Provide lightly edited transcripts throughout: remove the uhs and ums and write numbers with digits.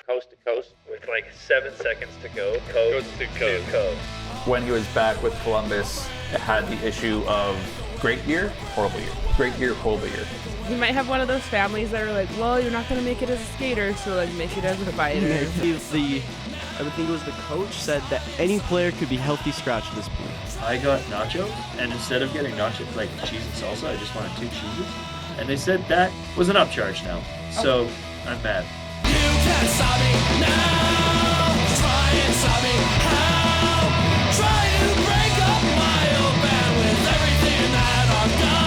Coast to coast with like 7 seconds to go. Coast to coast. When he was back with Columbus, it had the issue of great year, horrible year. Great year, horrible year. He might have one of those families that are like, well, you're not going to make it as a skater, so like make it as a fighter. I would think it was the coach said that any player could be healthy scratch at this point. I got nachos, and instead of getting nachos like cheese and salsa, I just wanted 2 cheeses. And they said that was an upcharge now. So I'm mad. You can't stop me now. Try and stop me how? Try to break up my old band with everything that I've done.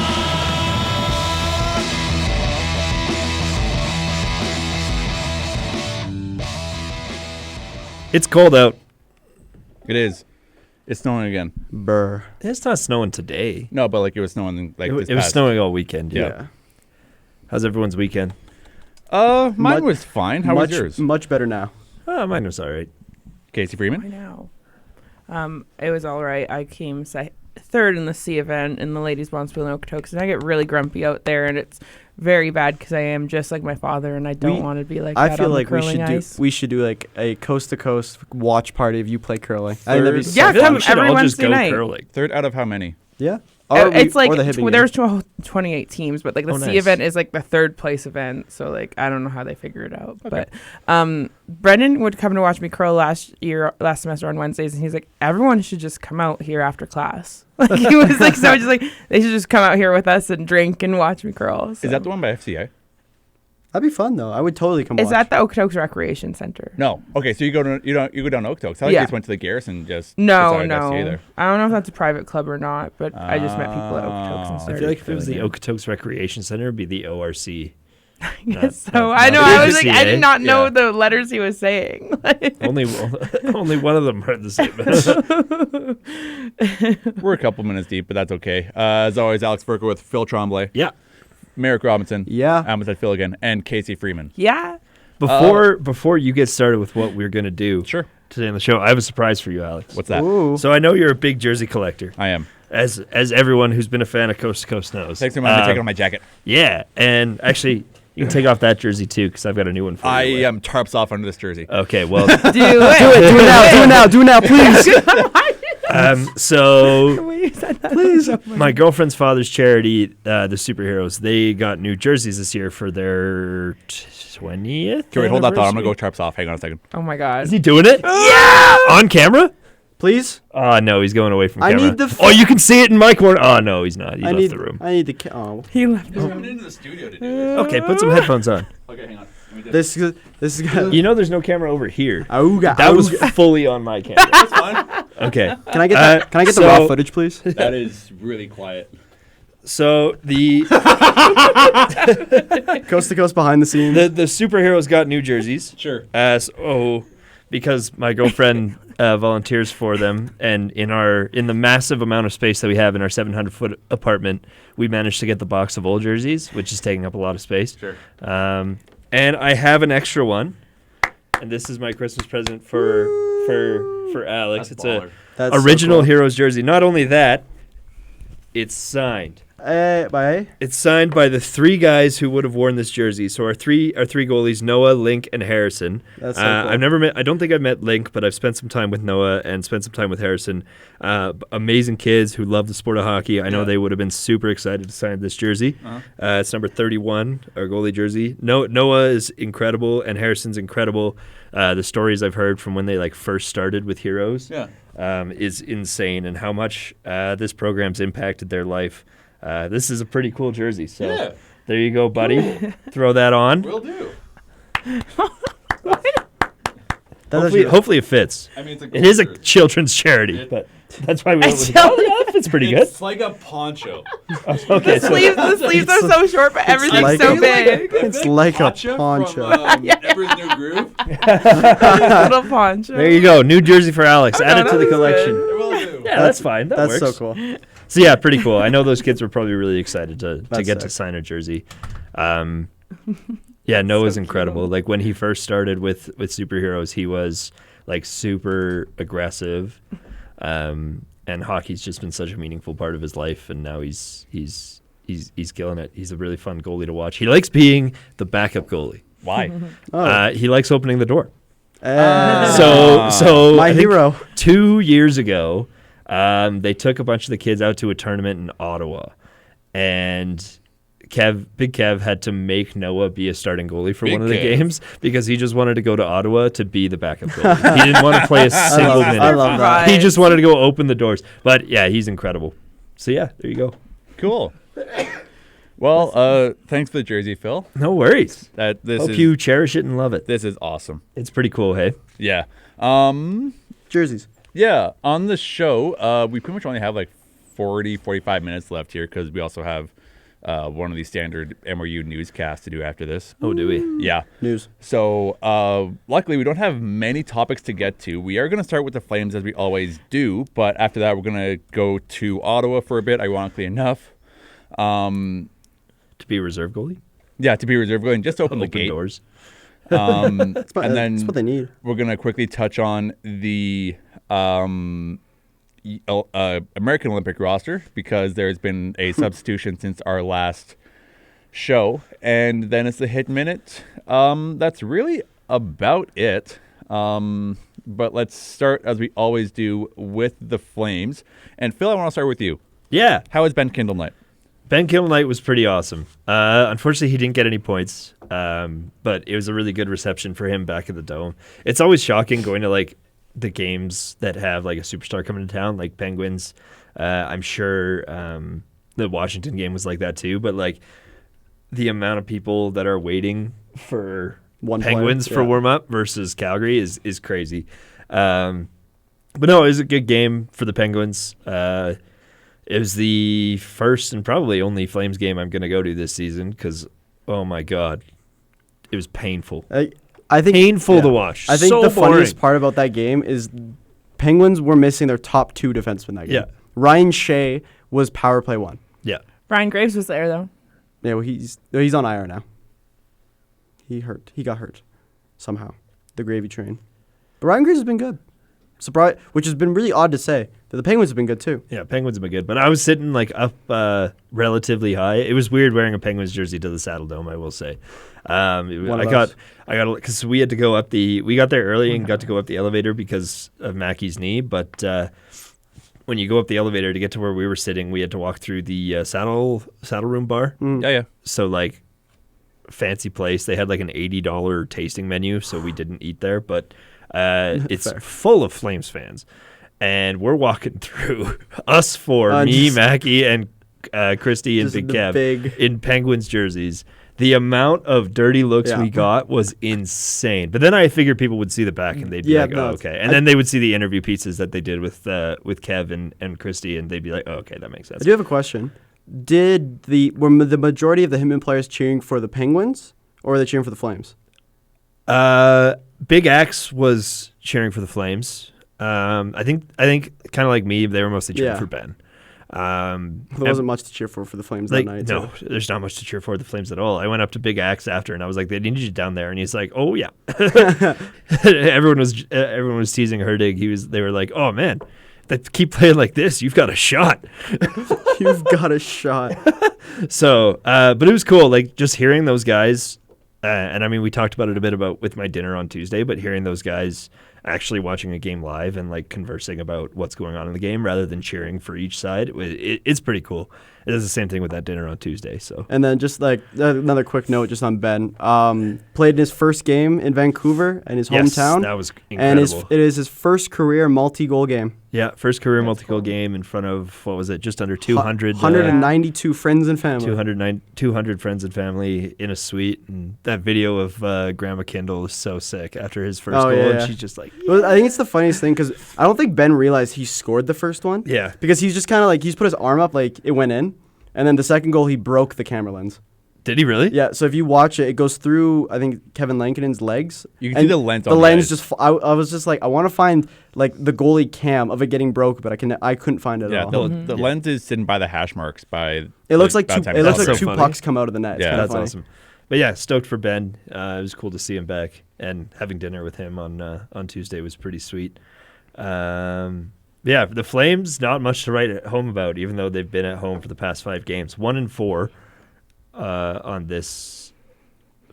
It's cold out. It is. It's snowing again. Brr. It's not snowing today. No, but like it was snowing like It was snowing all weekend. Yeah. How's everyone's weekend? Mine was fine. How was yours? Much better now. Mine was all right. Casey I Freeman? know. It was all right. I came third in the C event in the ladies' bonspiel in Okotoks, and I get really grumpy out there, and it's very bad because I am just like my father, and I don't want to be like that. I feel on like the curling ice. we should do like a coast to coast watch party if you play curling. I think that'd be Yeah, I feel like come we should every all just Wednesday go night. curling. Third out of how many? Yeah. It's like the Hitmen game. there's 28 teams, but like the C nice. event is like the third place event. So like I don't know how they figure it out. Okay. But Brendan would come to watch me curl last semester on Wednesdays, and he's like, everyone should just come out here after class. Like he was like so just like they should just come out here with us and drink and watch me curl. So. Is that the one by FCA? That'd be fun though. I would totally come. Is that the Okotoks Recreation Center? No. Okay, so you go down to Okotoks. I thought you just went to the Garrison just. No. decided FCA there. I don't know if that's a private club or not, but I just met people at Okotoks and I started. feel like if it was the curling. Okotoks Recreation Center, it'd be the ORC. Yes, so not I know. the I was like, I FCA. did not know Yeah. the letters he was saying. only one of them are the same. We're a couple minutes deep, but that's okay. As always, Alex Burker with Phil Tremblay, Yeah. Merrick Robinson, Yeah. I almost said Phil again, and Casey Freeman. Yeah. Before you get started with what we're gonna do Sure. today on the show, I have a surprise for you, Alex. What's that? Ooh. So I know you're a big jersey collector, I am. as everyone who's been a fan of Coast to Coast knows. Thanks for reminding me to take off my jacket. Yeah, and actually, you can take off that jersey too, because I've got a new one for I you. am tarps off under this jersey. Okay, well, Do it. Do it now, please. so The way you said that was so funny. my girlfriend's father's charity, the Superheroes, they got new jerseys this year for their 20th. Okay, wait, hold that thought. I'm going to go anniversary. tarps off. Hang on a second. Oh my god. Is he doing it? Yeah! On camera? Please. Oh, no, he's going away from I camera. need the oh, you can see it in my corner. Oh, no, he's not. He I left need the room. I need the. Oh. He left. He's coming into the studio to do this. Okay, put some headphones on. Okay, hang on. This is good. You know there's no camera over here. Auga, That was auga. fully on my camera. That's fine. Okay. Can I get that? Can I get the raw footage, please? That is really quiet. So the Coast to coast behind the scenes. the superheroes got new jerseys. Sure. Because my girlfriend volunteers for them, and in the massive amount of space that we have in our 700-foot apartment, we managed to get the box of old jerseys, which is taking up a lot of space. Sure. And I have an extra one, and this is my Christmas present for Alex. That's It's baller. That's a so original cool. Heroes jersey. Not only that, it's signed. By It's signed by the 3 guys who would have worn this jersey. So our three goalies, Noah, Link, and Harrison. That's so cool. I've never met. I don't think I've met Link, but I've spent some time with Noah and spent some time with Harrison. Amazing kids who love the sport of hockey. I know they would have been super excited to sign this jersey. It's number 31, our goalie jersey. Noah is incredible, and Harrison's incredible. The stories I've heard from when they first started with Heroes is insane, and how much this program's impacted their life. This is a pretty cool jersey. So there you go, buddy. Throw that on. Will do. Hopefully it fits. I mean, it's a It is a children's charity, but that's why we went with that fits pretty good. It's like a poncho. Okay, so The sleeves are so short, but everything's like so a- big. It's like a From, poncho. Emperor's New Groove. Little poncho. there you go. New jersey for Alex. Add it to the that was collection. It will do. Yeah, that's fine. That That's works. so cool. So yeah, pretty cool. I know those kids were probably really excited to That's get to sick. sign a jersey. Yeah, Noah's incredible. Like when he first started with Superheroes, he was super aggressive, and hockey's just been such a meaningful part of his life. And now he's killing it. He's a really fun goalie to watch. He likes being the backup goalie. Why? He likes opening the door. So my I think hero. 2 years ago, they took a bunch of the kids out to a tournament in Ottawa, and Big Kev had to make Noah be a starting goalie for Big one of the Kev. games because he just wanted to go to Ottawa to be the backup goalie. He didn't want to play a single minute. I love that. He just wanted to go open the doors. But yeah, he's incredible. So yeah, there you go. Cool. Well, thanks for the jersey, Phil. No worries. This Hope is you cherish it and love it. this is awesome. It's pretty cool, hey? Yeah. Jerseys. Yeah, on the show, we pretty much only have like 40, 45 minutes left here because we also have one of these standard MRU newscasts to do after this. Oh, do we? Yeah. News. So, luckily, we don't have many topics to get to. We are going to start with the Flames as we always do, but after that, we're going to go to Ottawa for a bit, ironically enough. To be a reserve goalie? Yeah, to be reserve goalie and just open the Open gate. doors. And That's then what they need. we're going to quickly touch on the American Olympic roster because there's been a substitution since our last show. And then it's the hit minute. That's really about it. But let's start, as we always do, with the Flames. And Phil, I want to start with you. Yeah. How was Ben Kindle night? Ben Kittle night was pretty awesome. Unfortunately, he didn't get any points, but it was a really good reception for him back at the Dome. It's always shocking going to like the games that have like a superstar coming to town, like Penguins. I'm sure the Washington game was like that too, but like the amount of people that are waiting for One player, Penguins for yeah. warm up versus Calgary is crazy. But no, it was a good game for the Penguins. It was the first and probably only Flames game I'm going to go to this season because, oh my God, it was painful. I think Painful to watch. I think So the funniest boring. part about that game is Penguins were missing their top two defensemen that game. Yeah. Ryan Shea was power play one. Yeah. Ryan Graves was there though. Yeah, well, he's on IR now. He got hurt somehow. The gravy train. But Ryan Graves has been good. Surprise, which has been really odd to say. But the Penguins have been good too. Yeah, Penguins have been good. But I was sitting like up relatively high. It was weird wearing a Penguins jersey to the Saddle Dome, I will say. I got because we had to go up we got there early and got to go up the elevator because of Mackey's knee. But when you go up the elevator to get to where we were sitting, we had to walk through the saddle room bar. Yeah. So like fancy place. They had like an $80 tasting menu, so we didn't eat there. But it's full of Flames fans. And we're walking through us four, me, Mackie, and Christy and just Big the Kev in Penguins jerseys. The amount of dirty looks Yeah. we got was insane. But then I figured people would see the back and they'd be like, no, oh, okay. And then they would see the interview pieces that they did with Kev and Christy, and they'd be like, oh, okay, that makes sense. I do have a question. Were the majority of the Hitmen players cheering for the Penguins, or were they cheering for the Flames? Big X was cheering for the Flames. I think kind of like me, they were mostly cheering Yeah. for Ben. There wasn't much to cheer for the Flames Like, that night. no, there's not much to cheer for the Flames at all. I went up to Big Axe after, and I was like, "They need you down there," and he's like, "Oh yeah." everyone was teasing Herdig. They were like, "Oh man, they keep playing like this. You've got a shot." You've got a shot. So, but it was cool. Like just hearing those guys, and I mean, we talked about it a bit with my dinner on Tuesday, but hearing those guys actually watching a game live and like conversing about what's going on in the game rather than cheering for each side, it's pretty cool. It is the same thing with that dinner on Tuesday. So, And then just like another quick note just on Ben. Played in his first game in Vancouver in his hometown. That was And incredible. it is his first career multi-goal game. Yeah, first career multi-goal game in front of, what was it, just under 200. 192 friends and family. 200 friends and family in a suite. And that video of Grandma Kendall is so sick after his first goal. Yeah, And yeah. she's just like, Well, I think it's the funniest thing because I don't think Ben realized he scored the first one. yeah. Because he's just kind of like, he's put his arm up like it went in. And then the second goal, he broke the camera lens. Did he really? Yeah, so if you watch it, it goes through, I think, Kevin Lankinen's legs. You can And see the lens The on the lens edge. just, I was just like, I want to find like the goalie cam of it getting broke, but I couldn't find it Yeah, at all. the lens is sitting by the hash marks by. It looks like by two. the time It looks it's like so two funny. pucks come out of the net. It's Yeah. kinda That's funny. awesome. But yeah, stoked for Ben. It was cool to see him back, and having dinner with him on Tuesday was pretty sweet. Yeah, the Flames, not much to write at home about, even though they've been at home for the past 5 games. 1-4 on this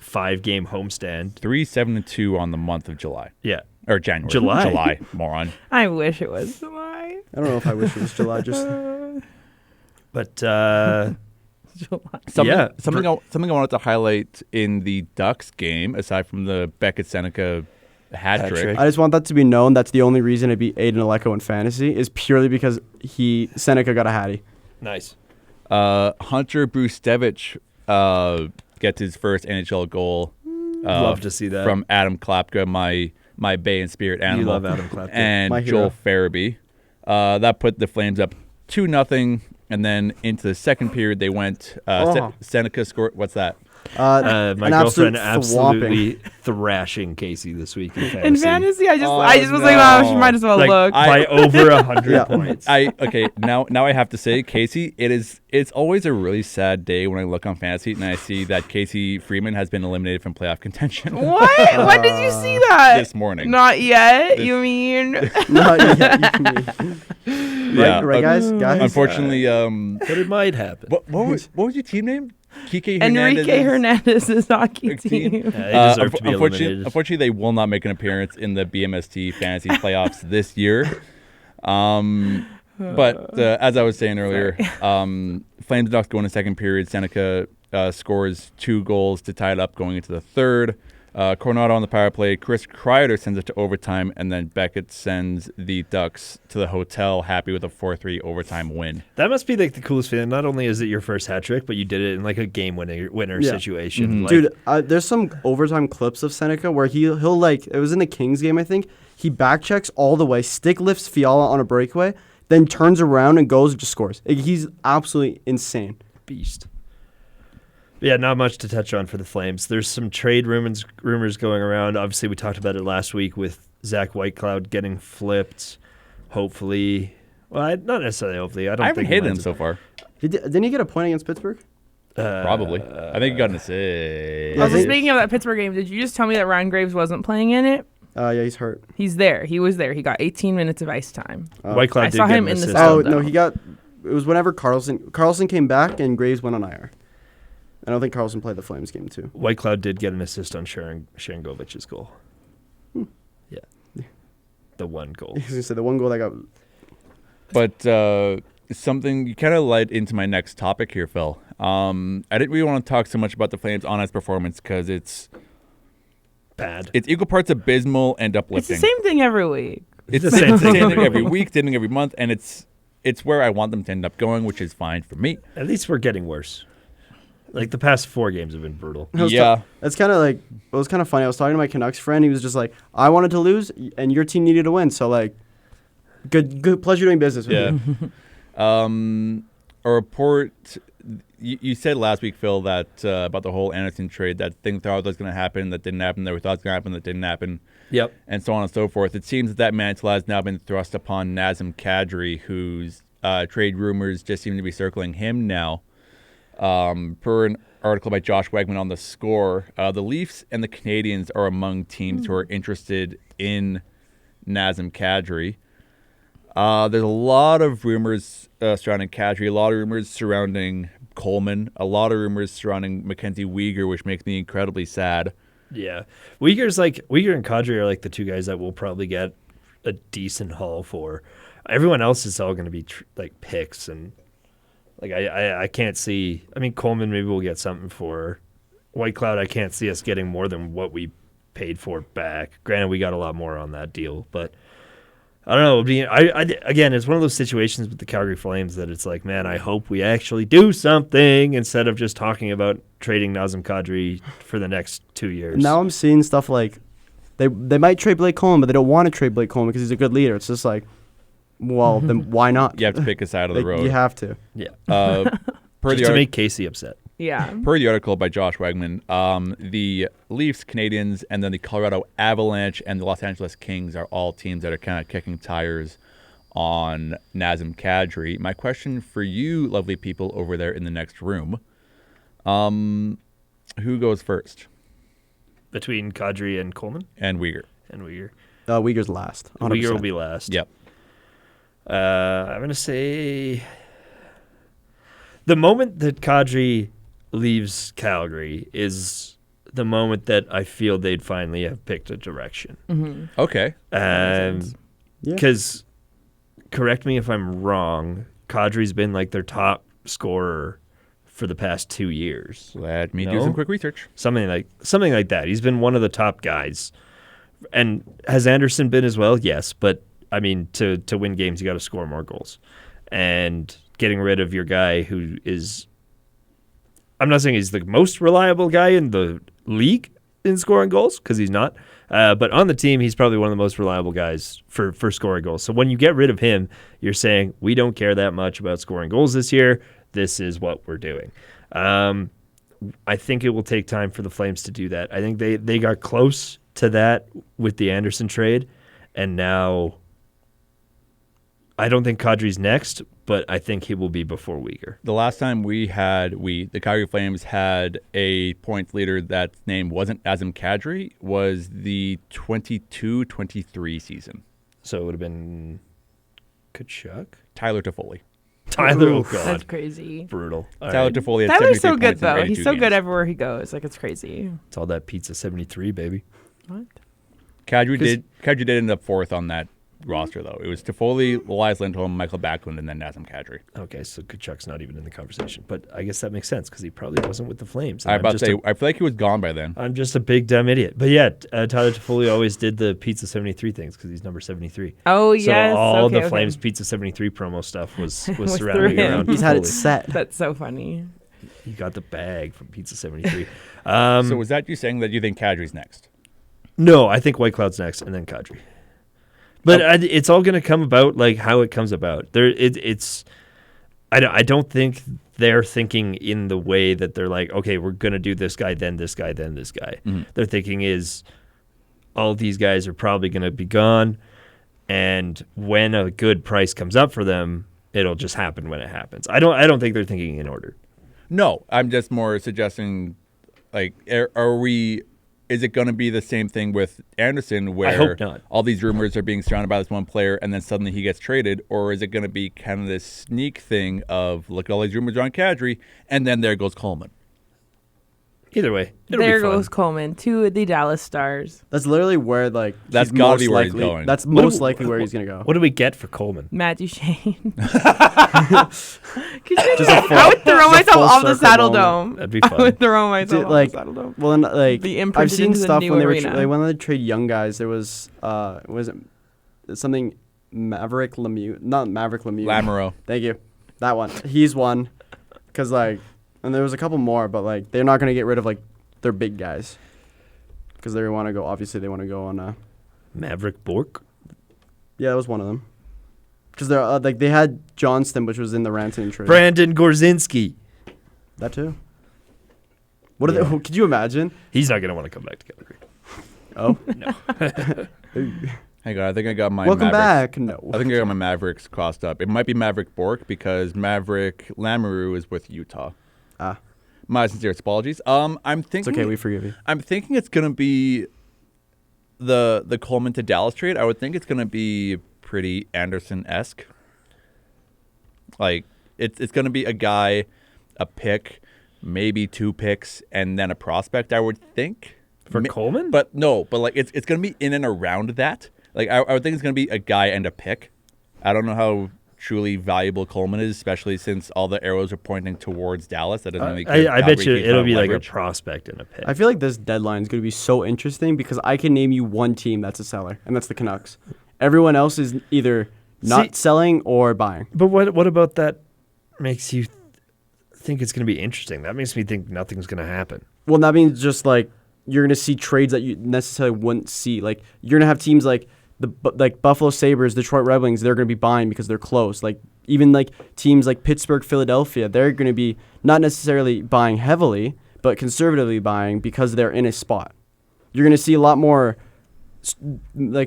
5-game homestand. 3-7-2 on the month of July. Yeah. Or January. July, moron. I wish it was July. I don't know if I wish it was July. Just But July. Something I wanted to highlight in the Ducks game, aside from the Beckett Seneca hat trick. I just want that to be known. That's the only reason I beat Aiden Aleko in fantasy is purely because Seneca got a hattie. nice. Hunter Brustevich gets his first NHL goal. Love to see that. From Adam Klapka, my Bay and Spirit animal. You love Adam Klapka. And My hero. Joel Farabee. That put the Flames up 2-0, and then into the second period they went. Seneca scored. What's that? My an girlfriend absolute absolutely thrashing Casey this week in fantasy. In fantasy, I just was no. like, oh, she might as well Like, look. by over 100 Yeah. points. Now I have to say, Casey, it's always a really sad day when I look on fantasy and I see that Casey Freeman has been eliminated from playoff contention. What? When did you see that? This morning. Not yet. You mean? No, Yeah, right, guys. Unfortunately, But it might happen. what was your team name? Kike Enrique Hernandez's hockey team. Yeah, they deserve to be eliminated. Unfortunately, they will not make an appearance in the BMST fantasy playoffs this year. But as I was saying earlier, Flames Ducks go in the second period. Seneca scores 2 goals to tie it up going into the third. Coronado on the power play. Chris Kreider sends it to overtime, and then Beckett sends the Ducks to the hotel happy with a 4-3 overtime win. That must be like the coolest feeling. Not only is it your first hat trick, but you did it in like a game winner Yeah. situation. Like, Dude, there's some overtime clips of Seneca where he'll like, it was in the Kings game, I think. He back checks all the way, stick lifts Fiala on a breakaway, then turns around and goes and just scores. Like, he's absolutely insane. beast. Yeah, not much to touch on for the Flames. There's some trade rumors going around. Obviously, we talked about it last week with Zach Whitecloud getting flipped. Hopefully, well, not necessarily. Hopefully, I haven't hit him so far. Didn't he get a point against Pittsburgh? Probably. I think he got an assist. Also, speaking of that Pittsburgh game, did you just tell me that Ryan Graves wasn't playing in it? Yeah, he's hurt. He's there. He was there. He got 18 minutes of ice time. Whitecloud I did saw get him an in the assist. cell. Oh, though. no, it was whenever Carlson came back and Graves went on IR. I don't think Carlson played the Flames game, too. Whitecloud did get an assist on Sharangovic's goal. Yeah. The one goal. I was going to say, the one goal that got... But something you kind of led into my next topic here, Phil. I didn't really want to talk so much about the Flames' on-ice performance because it's Bad. It's equal parts abysmal and It's uplifting. the same thing every week. It's the same thing every week, same thing every month, and it's where I want them to end up going, which is fine for me. At least we're getting worse. Like, the past 4 games have been brutal. It's kind of like, it was kind of funny. I was talking to my Canucks friend. He was just like, I wanted to lose, and your team needed to win. So, like, good pleasure doing business with you. A report, you said last week, Phil, that about the whole Anderson trade, that things thought was going to happen, that didn't happen, that we thought was going to happen, that didn't happen. Yep. And so on and so forth. It seems that mantle has now been thrust upon Nazem Kadri, whose trade rumors just seem to be circling him now. Per an article by Josh Wegman on The Score, the Leafs and the Canadiens are among teams who are interested in Nazem Kadri. There's a lot of rumors surrounding Kadri, a lot of rumors surrounding Coleman, a lot of rumors surrounding Mackenzie Weegar, which makes me incredibly sad. Yeah. Weegar and Kadri are like the 2 guys that we'll probably get a decent haul for. Everyone else is all going to be like picks, and like I can't see. I mean, Coleman maybe we'll get something for. Whitecloud, I can't see us getting more than what we paid for back. Granted, we got a lot more on that deal, but I don't know. Again, it's one of those situations with the Calgary Flames that it's like, man, I hope we actually do something instead of just talking about trading Nazem Kadri for the next 2 years. Now I'm seeing stuff like they might trade Blake Coleman, but they don't want to trade Blake Coleman because he's a good leader. It's just like, well, then why not? You have to pick a side of the road. You have to. Yeah. Just to make Casey upset. Yeah. Per the article by Josh Wegman, the Leafs, Canadiens, and then the Colorado Avalanche and the Los Angeles Kings are all teams that are kind of kicking tires on Nazem Kadri. My question for you, lovely people over there in the next room, who goes first? Between Kadri and Coleman? And Weegar. Uyghur's last. 100%. Uyghur will be last. Yep. I'm going to say the moment that Kadri leaves Calgary is the moment that I feel they'd finally have picked a direction. Okay. Because, correct me if I'm wrong, Kadri's been like their top scorer for the past 2 years. Let me do some quick research. Something like that. He's been one of the top guys. And has Anderson been as well? Yes, but I mean, to win games, you got to score more goals. And getting rid of your guy who is, I'm not saying he's the most reliable guy in the league in scoring goals, because he's not. But on the team, he's probably one of the most reliable guys for scoring goals. So when you get rid of him, you're saying, we don't care that much about scoring goals this year. This is what we're doing. I think it will take time for the Flames to do that. I think they got close to that with the Anderson trade, and now I don't think Kadri's next, but I think he will be before Uyghur. The last time the Calgary Flames had a points leader that's name wasn't Azam Kadri was the 22-23 season. So it would have been Kachuk? Tyler Toffoli. Tyler, oh God. That's crazy. Brutal. All Tyler right. Toffoli had Tyler's 73 so good, points in though. 82 He's so games. good everywhere he goes. Like, it's crazy. It's all that pizza 73, baby. What? Kadri did end up fourth on that roster, though. It was Toffoli, Elias Lindholm, Michael Backlund, and then Nazem Kadri. Okay, so Kachuk's not even in the conversation. But I guess that makes sense because he probably wasn't with the Flames. And I feel like he was gone by then. I'm just a big dumb idiot. But yeah, Tyler Toffoli always did the Pizza 73 things because he's number 73. Oh, so yes. all the Flames Pizza 73 promo stuff was surrounding around He's had it Toffoli. set. That's so funny. He got the bag from Pizza 73. So was that you saying that you think Kadri's next? No, I think White Cloud's next and then Kadri. But it's all going to come about like how it comes about. I don't think they're thinking in the way that they're like, okay, we're going to do this guy, then this guy, then this guy. Mm-hmm. Their thinking is all these guys are probably going to be gone, and when a good price comes up for them, it'll just happen when it happens. I don't think they're thinking in order. No, I'm just more suggesting, like, is it going to be the same thing with Anderson where I hope not. all these rumors are being surrounded by this one player and then suddenly he gets traded? Or is it going to be kind of this sneak thing of, look at all these rumors on Kadri, and then there goes Coleman? Either way, it'll There be fun. goes Coleman to the Dallas Stars. That's literally where That's he's gotta most be where he's likely- going. That's most likely where he's gonna go. What do we get for Coleman? Matt Duchene. I would throw myself off the Saddle Dome. That'd be I fun. would throw myself off like the Saddle Dome. well, and, like Be I've imprinted seen into the stuff new when they were arena. when they trade young guys. There was was it something Maverick Lemieux? Not Maverick Lemieux. Lamoureux. Thank you. That one. He's one. Because and there was a couple more, but they're not gonna get rid of their big guys. Because they want to go. Obviously, they want to go on. Maverick Bork? Yeah, that was one of them. Because they're they had Johnston, which was in the Rantanen trade. Brandon Gorzinski. That too. What are they? Could you imagine? He's not going to want to come back to Calgary. Oh, Hang on, I think I got my welcome Mavericks. back. No, I think I got my Mavericks crossed up. It might be Maverick Bork because Maverick Lamoureux is with Utah. Ah, My sincere apologies. I'm thinking it's okay. We forgive you. I'm thinking it's gonna be the Coleman to Dallas trade. I would think it's gonna be pretty Anderson-esque. Like it's gonna be a guy, a pick, maybe 2 picks, and then a prospect. I would think For Coleman? but it's gonna be in and around that. Like I would think it's gonna be a guy and a pick. I don't know how truly valuable Coleman is, especially since all the arrows are pointing towards Dallas. That doesn't make I bet you Calgary it'll be like a leverage. prospect and a pick. I feel like this deadline is going to be so interesting because I can name you one team that's a seller, and that's the Canucks. Everyone else is either not selling or buying. But what about that makes you think it's going to be interesting? That makes me think nothing's going to happen. Well, that means just you're going to see trades that you necessarily wouldn't see. You're going to have teams like Buffalo Sabres, Detroit Red Wings. They're going to be buying because they're close. Even teams like Pittsburgh, Philadelphia, they're going to be not necessarily buying heavily, but conservatively buying because they're in a spot. You're going to see a lot more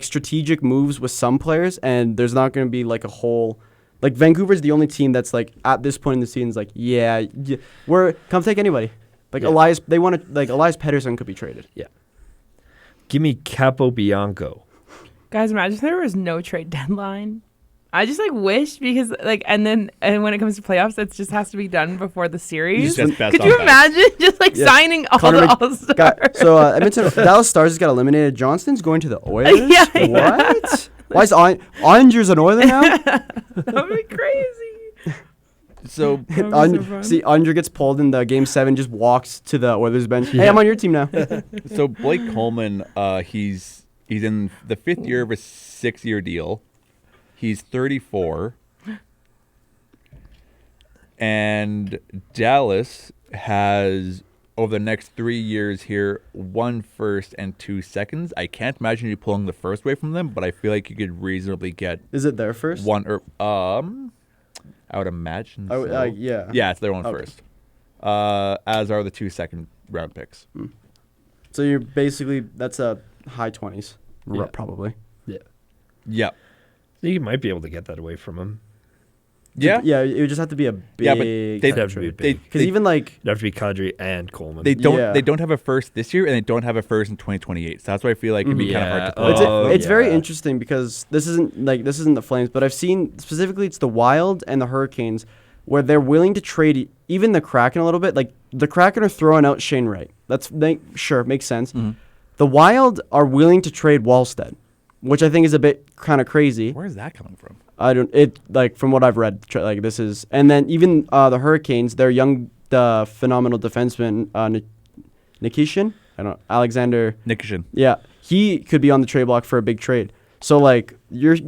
strategic moves with some players, and there's not going to be a whole. Vancouver's the only team that's at this point in the season is yeah, we're come take anybody. Elias, they want to Elias Pettersson could be traded. Yeah. Give me Capobianco. Guys, imagine if there was no trade deadline. I just like wish because like and when it comes to playoffs, it just has to be done before the series. just best Could on you best. imagine just like signing all Connor the Mc- All Stars? So Edmonton Dallas Stars just got eliminated. Johnston's going to the Oilers. Yeah. What? Why is Onger's an Oiler now? That would be crazy. So That would be so fun. See, Onger gets pulled in the game 7, just walks to the Oilers bench. Hey, I'm on your team now. So Blake Coleman, he's in the 5th year of a 6-year deal. He's 34. And Dallas has, over the next 3 years here, 1 first and 2 seconds. I can't imagine you pulling the first away from them, but I feel like you could reasonably get Is it their first? one or I would imagine so. Yeah. Yeah, it's their own Okay. first. As are the 2 second round picks. So you're basically, that's a high 20s, Yeah. probably. Yeah. You might be able to get that away from him. Yeah. Yeah, it would just have to be a big. Yeah, but they- It'd have to be big. Because even like, It'd have to be Kadri and Coleman. They don't. Yeah. They don't have a first this year, and they don't have a first in 2028. So that's why I feel like it'd be kind of hard to Yeah. pull. it's very yeah. interesting because this isn't the Flames, but I've seen specifically it's the Wild and the Hurricanes where they're willing to trade even the Kraken a little bit. Like the Kraken are throwing out Shane Wright. Sure, makes sense. The Wild are willing to trade Wallstead, which I think is a bit kind of crazy. Where is that coming from? From what I've read, this is, and then even the Hurricanes, their the phenomenal defenseman Nikishin, Alexander Nikishin. Yeah, he could be on the trade block for a big trade. So like there's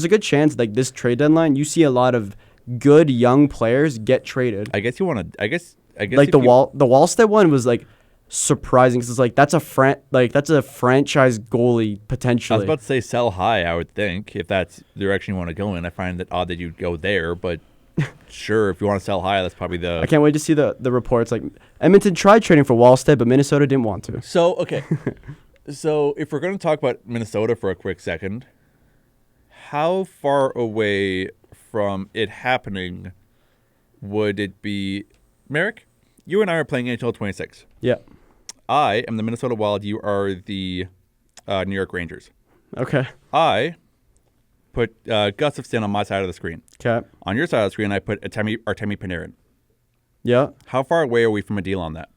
a good chance like this trade deadline, you see a lot of good young players get traded. I guess you want to. I guess. Like the Wallstead one was like surprising because it's like that's a franchise goalie I potentially. was about to say sell high. I would think if that's the direction you want to go in. I find it odd that you'd go there, but sure, if you want to sell high, that's probably the. I can't wait to see the reports. Like Edmonton tried trading for Wallstead, but Minnesota didn't want to. So okay, so if we're going to talk about Minnesota for a quick second, how far away from it happening would it be, Marek? You and I are playing NHL 26. Yeah. I am the Minnesota Wild. You are the New York Rangers. Okay. I put Gustafsson on my side of the screen. Okay. On your side of the screen, I put Artemi Panarin. Yeah. How far away are we from a deal on that?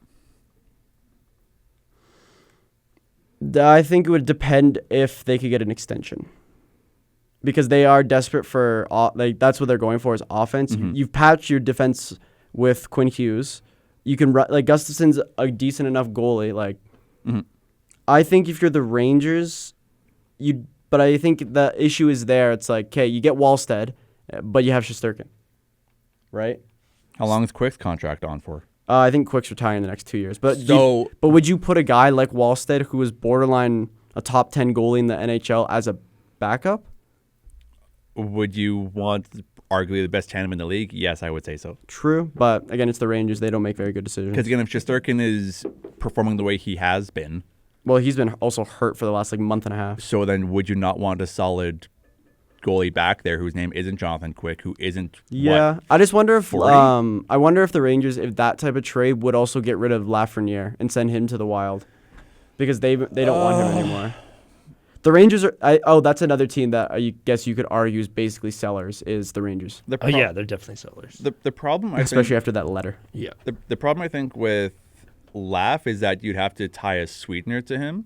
I think it would depend if they could get an extension. Because they are desperate for that's what they're going for is offense. Mm-hmm. You've patched your defense with Quinn Hughes. You can Gustafson's a decent enough goalie. Like, I think if you're the Rangers, but I think the issue is there. It's like, okay, you get Wallstead, but you have Shesterkin, right? How long is Quick's contract on for? I think Quick's retiring in the next 2 years. But So- would you put a guy like Wallstead, who is borderline a top 10 goalie in the NHL, as a backup? Would you want arguably the best tandem in the league? Yes, I would say so. True, but again, it's the Rangers. They don't make very good decisions. Because again, if Shesterkin is performing the way he has been, Well, he's been also hurt for the last month and a half. so then would you not want a solid goalie back there whose name isn't Jonathan Quick, who isn't Yeah, I just wonder if 40? I wonder if the Rangers, if that type of trade would also get rid of Lafreniere and send him to the Wild, because they don't want him anymore. The Rangers are. That's another team that I guess you could argue is basically sellers. Is the Rangers, The Oh yeah, they're definitely sellers. The problem, I especially think, after that letter. Yeah. the problem I think with Laugh is that you'd have to tie a sweetener to him,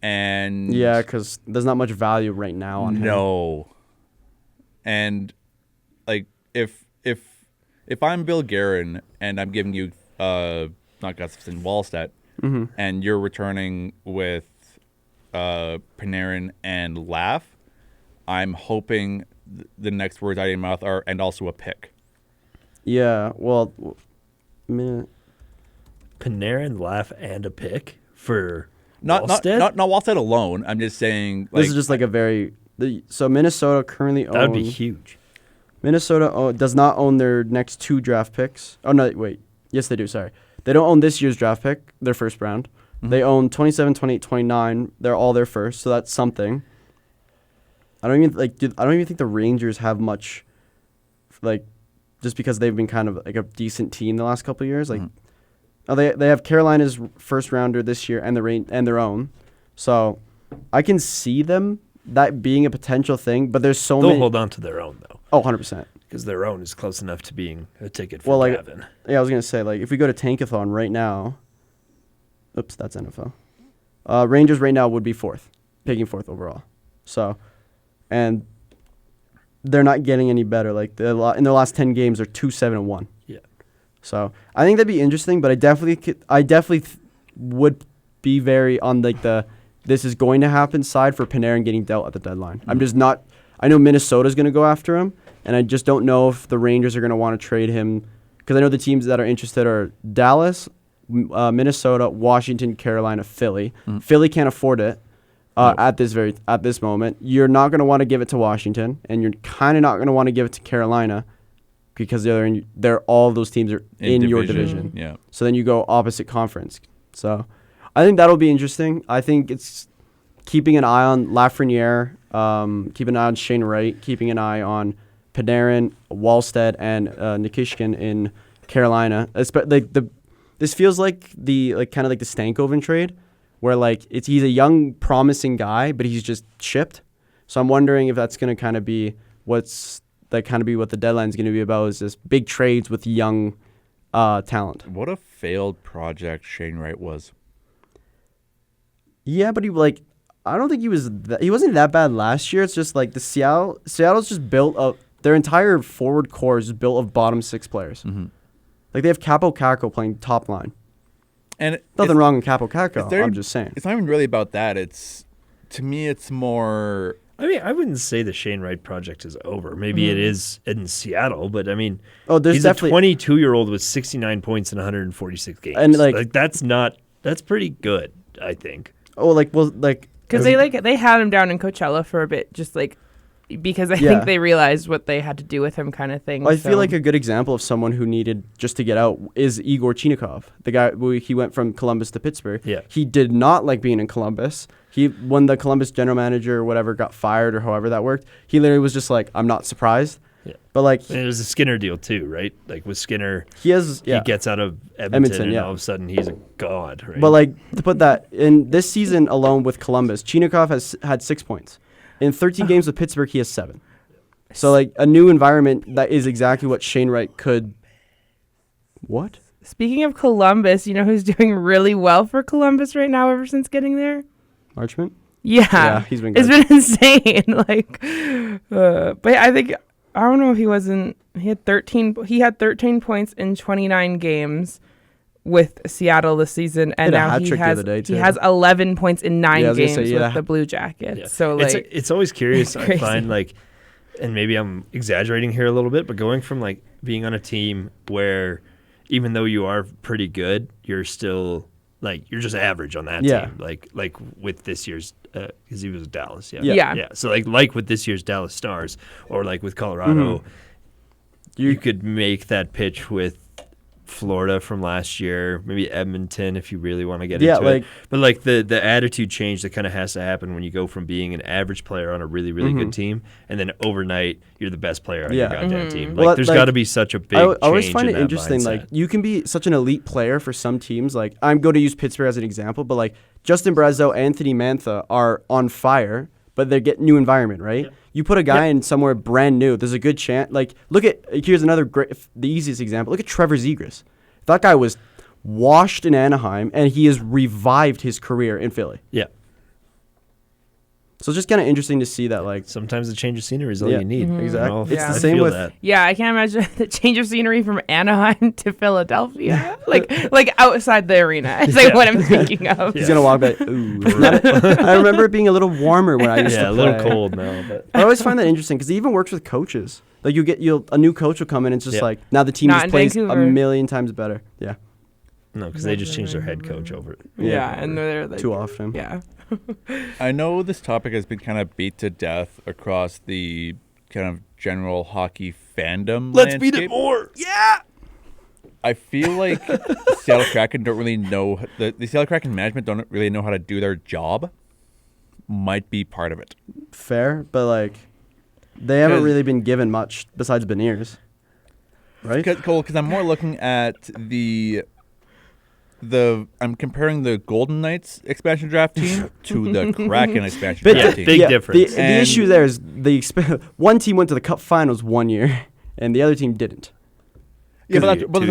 and Yeah, because there's not much value right now on him. no, and like if I'm Bill Guerin and I'm giving you not Gustafsson, Wallstedt, and you're returning with Panarin and Laugh, I'm hoping the next words out of your mouth are and also a pick. Yeah, well, Panarin, Laugh, and a pick for Not Wallstedt? Wallstedt alone. I'm just saying. this is just like a very. So Minnesota currently owns. That would be huge. Minnesota does not own their next 2 draft picks. Oh, no, wait. Yes, they do. Sorry. They don't own this year's draft pick, their first round. They own 27, 28, 29. They're all their first, so that's something. I don't even think the Rangers have much, just because they've been kind of like a decent team the last couple of years. They have Carolina's first rounder this year and their own. So I can see them that being a potential thing, but there's so They'll many. hold on to their own though, Oh, 100%. because their own is close enough to being a ticket for Well, like, Gavin. yeah, I was gonna say, like, if we go to Tankathon right now, oops, that's NFL. Rangers right now would be picking fourth overall. So, and they're not getting any better. Like in their last 10 games, they're 2-7-1. Yeah. So I think that'd be interesting, but I definitely would be very on like this is going to happen side for Panarin getting dealt at the deadline. I'm just not. I know Minnesota's going to go after him, and I just don't know if the Rangers are going to want to trade him, because I know the teams that are interested are Dallas, Minnesota, Washington, Carolina, Philly. Philly can't afford it at this moment. You're not going to want to give it to Washington, and you're kind of not going to want to give it to Carolina, because they're all those teams are in your division. Yeah. So then you go opposite conference. So I think that'll be interesting. I think it's keeping an eye on Lafreniere, keeping an eye on Shane Wright, keeping an eye on Panarin, Wallstead, and Nikishkin in Carolina. This feels like the kind of like the Stankoven trade, where like he's a young, promising guy, but he's just shipped. So I'm wondering if that's going to kind of be what the deadline's going to be about, is just big trades with young talent. What a failed project Shane Wright was. Yeah, but I don't think he wasn't that bad last year. It's just like Seattle's just built up. Their entire forward core is built of bottom six players. Mm-hmm. Like they have Capo Caco playing top line. And Nothing wrong with Capo Caco. I'm just saying. It's not even really about that. To me, it's more. I mean, I wouldn't say the Shane Wright project is over. Maybe it is in Seattle, but I mean, there's he's a definitely 22-year-old with 69 points in 146 games. And that's pretty good, I think. Because they had him down in Coachella for a bit, just like because I think they realized what they had to do with him, kind of thing. I feel like a good example of someone who needed just to get out is Igor Chinikov, the guy he went from Columbus to Pittsburgh. Yeah. He did not like being in Columbus. When the Columbus general manager or whatever got fired, or however that worked, he literally was just like, I'm not surprised. Yeah. But and it was a Skinner deal too, right? Like with Skinner, he gets out of Edmonton and all of a sudden he's a god, right? But to put that in this season alone with Columbus, Chinikov has had 6 points. In 13 games with Pittsburgh, he has 7. So a new environment, that is exactly what Shane Wright could. What? Speaking of Columbus, you know who's doing really well for Columbus right now ever since getting there? Marchment? Yeah, he's been good. It's been insane. But I think I don't know if he had 13 points in 29 games with Seattle this season, and now he has 11 points in 9 games with the Blue Jackets. Yeah. So it's always curious. I find and maybe I'm exaggerating here a little bit, but going from being on a team where even though you are pretty good, you're still you're just average on that team. Like with this year's, because he was with Dallas. Yeah. So like with this year's Dallas Stars, or like with Colorado, you could make that pitch with Florida from last year, maybe Edmonton if you really want to get into it. But the attitude change that kind of has to happen when you go from being an average player on a really, really good team, and then overnight you're the best player on your goddamn team. There's got to be such a big change. I always find in it that interesting. mindset. You can be such an elite player for some teams. I'm going to use Pittsburgh as an example, but Justin Brazeau, Anthony Mantha are on fire, but they get new environment, right? Yeah. You put a guy in somewhere brand new, there's a good chance. Here's another the easiest example. Look at Trevor Zegras. That guy was washed in Anaheim, and he has revived his career in Philly. Yeah. So it's just kind of interesting to see that, sometimes a change of scenery is all you need. Exactly. It's the same with that. Yeah, I can't imagine the change of scenery from Anaheim to Philadelphia, like outside the arena. Is what I'm thinking of. He's gonna walk back. Ooh. I remember it being a little warmer when I used to play. A little cold now. But I always find that interesting because it even works with coaches. A new coach will come in and it's just now the team just plays a million times better. Yeah. No, because they just changed their head coach over it. Yeah, and they're too often. Yeah. I know this topic has been kind of beat to death across the kind of general hockey fandom. Let's beat it more. Yeah. I feel like Seattle Kraken don't really know the Seattle Kraken management don't really know how to do their job. Might be part of it. Fair, but they haven't really been given much besides Beniers, right? Because I'm more looking at the I'm comparing the Golden Knights expansion draft team to the Kraken expansion But draft Yeah, team. big difference. The And- issue there is one team went to the Cup Finals 1 year, and the other team didn't. Yeah, but 2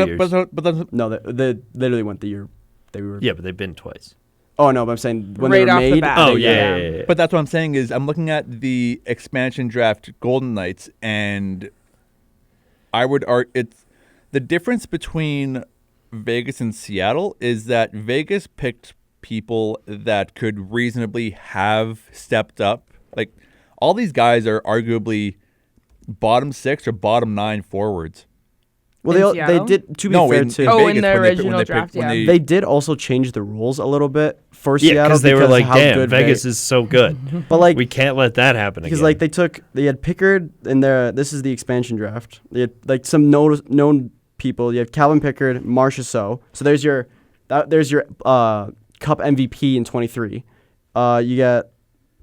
that's No, they literally went the year they were. Yeah, but they've been twice. Oh no, but I'm saying when Right they were off the made. bat. Oh, they- yeah. But that's what I'm saying is I'm looking at the expansion draft Golden Knights, and I would argue it's the difference between Vegas and Seattle is that Vegas picked people that could reasonably have stepped up. Like all these guys are arguably bottom 6 or bottom 9 forwards. Well, In they Seattle? did. To be No, fair, in- too, in Oh, Vegas in the when they pick- original when they pick- draft, when yeah. they did also change the rules a little bit for Yeah, Seattle because they were of like, how damn, good Vegas is so good. But like, We can't let that happen because again. like they had Pickard in there. This is the expansion draft. They had like some known people. You have Calvin Pickard, Marcia So there's your Cup MVP in 23. You got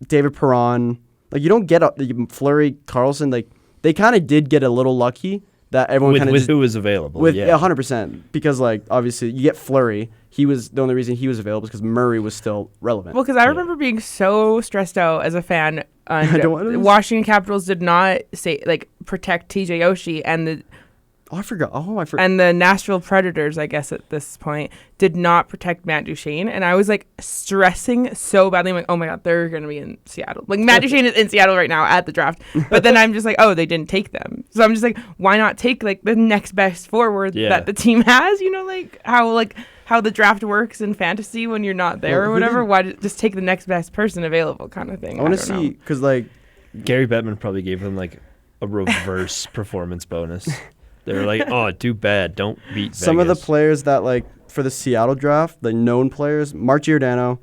David Perron. Like you don't get Fleury, Carlson. Like they kind of did get a little lucky that everyone kind of with who was available. with yeah. 100% because like obviously you get Fleury. He was the only reason he was available because Murray was still relevant. Well, because I remember being so stressed out as a fan. I don't want to- Washington Capitals did not protect TJ Oshie, and the I forgot. and the Nashville Predators, I guess at this point, did not protect Matt Duchene, and I was like stressing so badly. I'm like, oh my god, they're gonna be in Seattle. Like Matt Duchene is in Seattle right now at the draft, but then I'm just like, oh, they didn't take them, so I'm just like, why not take like the next best forward Yeah. that the team has? You know, like how the draft works in fantasy when you're not there Well, or who whatever. did- Why just take the next best person available, kind of thing. I want don't to know. see because like Gary Bettman probably gave him like a reverse performance bonus. They were like, oh, do bad. Don't beat some of the Vegas." players that like for the Seattle draft, the known players, Mark Giordano,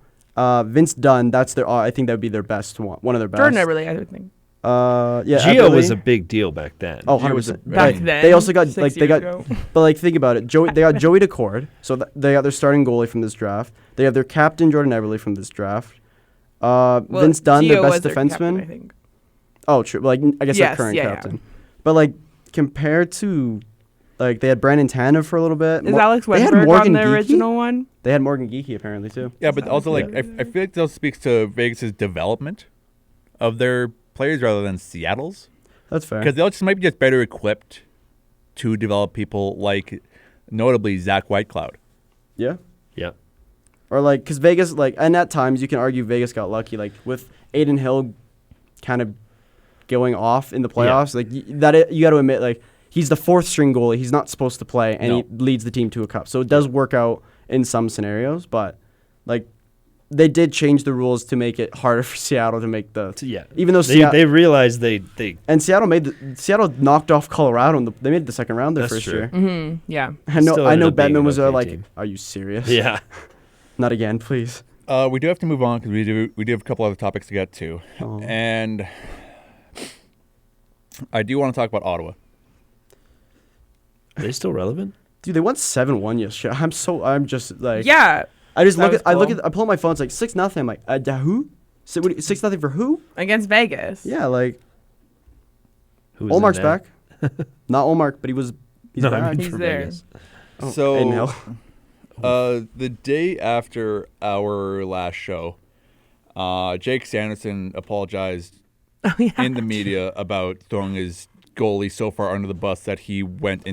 Vince Dunn. That's their. I think that would be their best one of their best. Jordan Eberle, I would think. Yeah. Gio Eberle. was a big deal back then. Oh, Gio was 100%. Back Right. then, They also got 6 like they years got, ago. but like think about it. They got Joey Decord, so they got their starting goalie from this draft. They have their captain Jordan Eberle from this draft. Well, Vince Dunn, Gio their was best their captain, defenseman. I think. Oh, true. Like I guess Yes, their current yeah, yeah. captain. But like compared to, like they had Brandon Tanev for a little bit. Is Alex they had Westberg on Morgan the Geekie? original one? They had Morgan Geekie apparently too. Yeah, but also like I feel like that speaks to Vegas's development of their players rather than Seattle's, That's fair. because they'll just might be just better equipped to develop people like, notably Zach Whitecloud. Yeah. Yeah. Or like, because Vegas, like, and at times you can argue Vegas got lucky, like with Aiden Hill kind of going off in the playoffs. Like you got to admit, like he's the fourth string goalie. He's not supposed to play, and he leads the team to a cup. So it does work out in some scenarios, but like they did change the rules to make it harder for Seattle to make the. Yeah. Even though they realized they and Seattle knocked off Colorado. They made the second round there That's first true. year. Mm-hmm. Yeah. I Still know ended up being Bettman an was there okay like, team. are you serious? Yeah. Not again, please. We do have to move on because we do have a couple other topics to get to, Oh. and I do want to talk about Ottawa. Are they still relevant? Dude, they won 7-1 yesterday. I'm just like Yeah. I just That look was at I look cool. at I pull up my phone. It's like 6-0. I'm like, who? 6-0 for who? Against Vegas. Yeah, like Who was in Olmark's there? back. Not Olmark, but he's No, I back. mean He's for there. Vegas. Oh, So, Aiden Hill. The day after our last show, Jake Sanderson apologized Oh, yeah. in the media about throwing his goalie so far under the bus that he went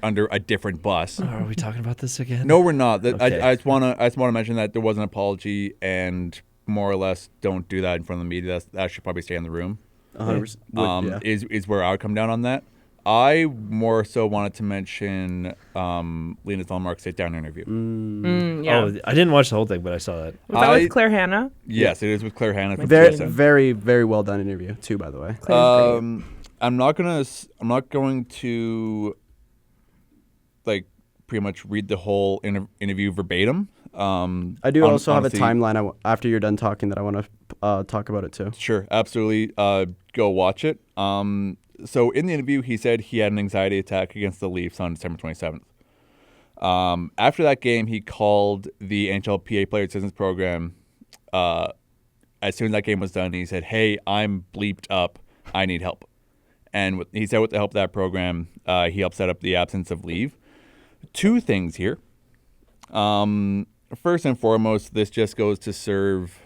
under a different bus. Oh, are we talking about this again? No, we're not. Okay. I just want to mention that there was an apology, and more or less, don't do that in front of the media. That should probably stay in the room. 100%. Yeah. Is where I would come down on that. I more so wanted to mention Linus Ullmark's sit-down interview. Yeah. Oh, I didn't watch the whole thing, but I saw that. Was that with Claire Hanna? Yes, it is with Claire Hanna from Very, TSN. very, very well done interview too. By the way, Claire's great. I'm not going to like pretty much read the whole interview verbatim. I do also have a honestly- timeline. After you're done talking, that I want to talk about it too. Sure, absolutely. Go watch it. So in the interview, he said he had an anxiety attack against the Leafs on December 27th. After that game, he called the NHLPA Player Assistance Program. As soon as that game was done, he said, "Hey, I'm bleeped up. I need help." And he said with the help of that program, he helped set up the absence of leave. Two things here. First and foremost, this just goes to serve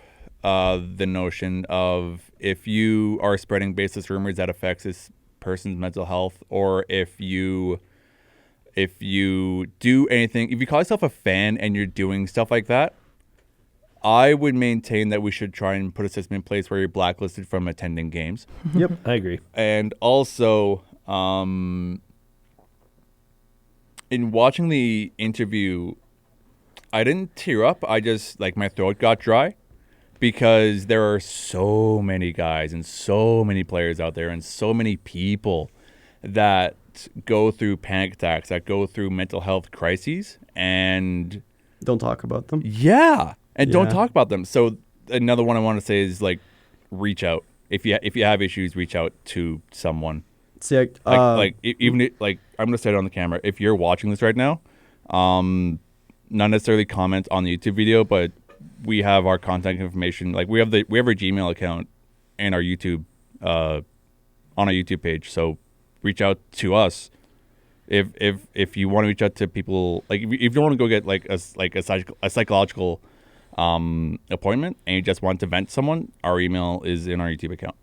the notion of if you are spreading baseless rumors that affects this person's mental health, or if you do anything, if you call yourself a fan and you're doing stuff like that, I would maintain that we should try and put a system in place where you're blacklisted from attending games. Yep, I agree. And also, in watching the interview, I didn't tear up. I just, like, my throat got dry because there are so many guys and so many players out there and so many people that go through panic attacks, that go through mental health crises, and Don't talk about them. don't talk about them. So another one I want to say is, like, reach out. If you have issues, reach out to someone. See, I'm gonna say it on the camera. If you're watching this right now, not necessarily comment on the YouTube video, but we have our contact information. Like, we have our Gmail account and our YouTube on our YouTube page. So reach out to us if you want to reach out to people. Like, if you don't want to go get a psychological appointment and you just want to vent to someone, our email is in our YouTube account.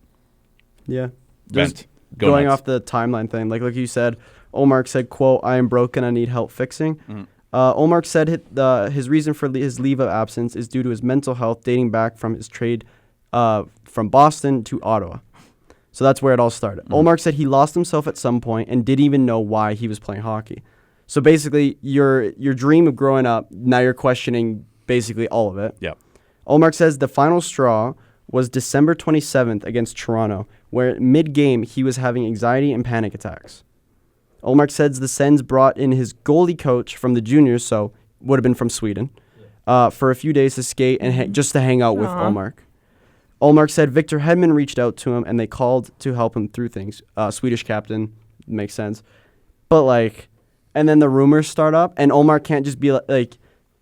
Yeah. Vent. Go Going nuts. off the timeline thing, like you said, Olmark said, quote, "I am broken, I need help fixing." Olmark said his reason for his leave of absence is due to his mental health dating back from his trade from Boston to Ottawa. So that's where it all started. Olmark said he lost himself at some point and didn't even know why he was playing hockey. So basically, your dream of growing up, now you're questioning basically all of it. Yeah. Olmark says the final straw was December 27th against Toronto, where mid-game he was having anxiety and panic attacks. Olmark says the Sens brought in his goalie coach from the juniors, so would have been from Sweden, for a few days to skate and just to hang out with Olmark. Olmark said Victor Hedman reached out to him and they called to help him through things. Swedish captain, makes sense. But and then the rumors start up, and Olmark can't just be like,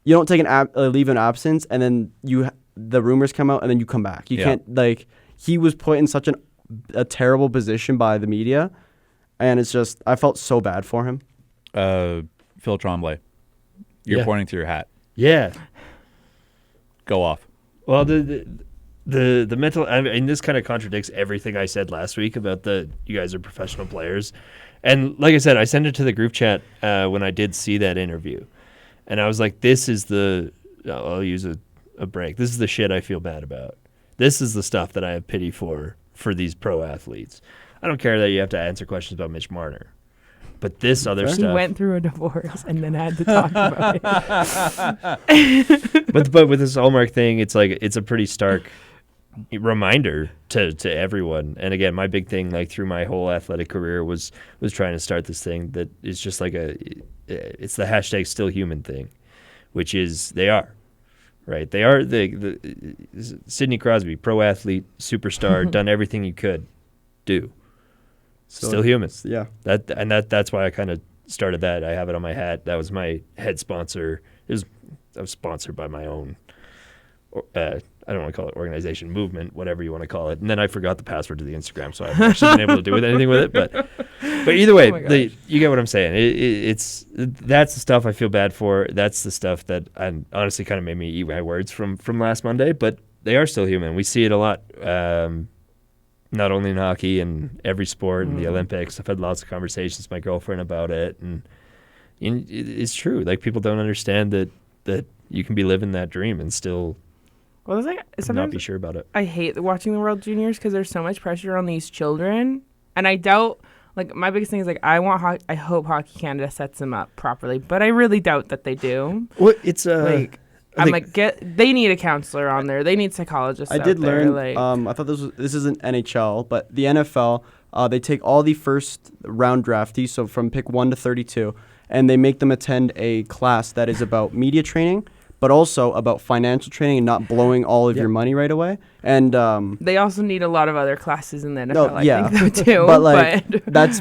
you don't take a leave in absence and then the rumors come out and then you come back. You can't, he was put in such a terrible position by the media, and it's just, I felt so bad for him. Phil Tremblay, you're pointing to your hat. Yeah. Go off. Well, the mental, I mean, this kind of contradicts everything I said last week about you guys are professional players. And like I said, I sent it to the group chat when I did see that interview. And I was like, this is I'll use a break. This is the shit I feel bad about. This is the stuff that I have pity for these pro athletes. I don't care that you have to answer questions about Mitch Marner. But this other stuff. He went through a divorce and then had to talk about it. But with this Olmark thing, it's like, it's a pretty stark reminder to everyone. And again, my big thing, like, through my whole athletic career was trying to start this thing that is just like it's the hashtag still human thing, which is they are. Right, they are the Sidney Crosby, pro athlete, superstar, done everything you could do. Still human. Yeah. That's why I kind of started that. I have it on my hat. That was my head sponsor. I was sponsored by my own. I don't want to call it organization, movement, whatever you want to call it. And then I forgot the password to the Instagram, so I haven't actually been able to do anything with it. But either way, you get what I'm saying. That's the stuff I feel bad for. That's the stuff that honestly kind of made me eat my words from last Monday. But they are still human. We see it a lot, not only in hockey and every sport and the Olympics. I've had lots of conversations with my girlfriend about it, and it's true. Like, people don't understand that you can be living that dream and still. Well, it's like, not be sure about it. I hate watching the World Juniors because there's so much pressure on these children, and I doubt. Like, my biggest thing is, like, I hope Hockey Canada sets them up properly, but I really doubt that they do. Well, it's they need a counselor on there. They need psychologists. I did learn. Like, I thought this isn't NHL, but the NFL. They take all the first round draftees, so from pick 1 to 32, and they make them attend a class that is about media training, but also about financial training and not blowing all of your money right away. And they also need a lot of other classes in the NFL, I think, though, too. But that's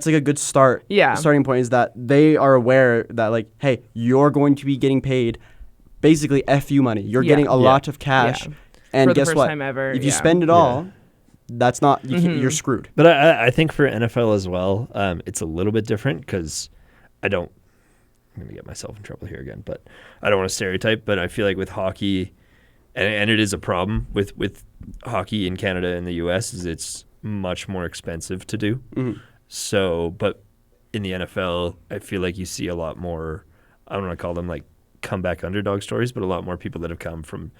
like a good start. Yeah. Starting point is that they are aware that, like, hey, you're going to be getting paid basically FU money. You're getting a lot of cash. Yeah. And For the guess first what? time ever, if you spend it all, that's not, you're screwed. But I think for NFL as well, it's a little bit different because I'm gonna get myself in trouble here again, but I don't want to stereotype. But I feel like with hockey, and it is a problem with hockey in Canada and the U.S. is it's much more expensive to do. Mm-hmm. So, but in the NFL, I feel like you see a lot more. I don't want to call them like comeback underdog stories, but a lot more people that have come from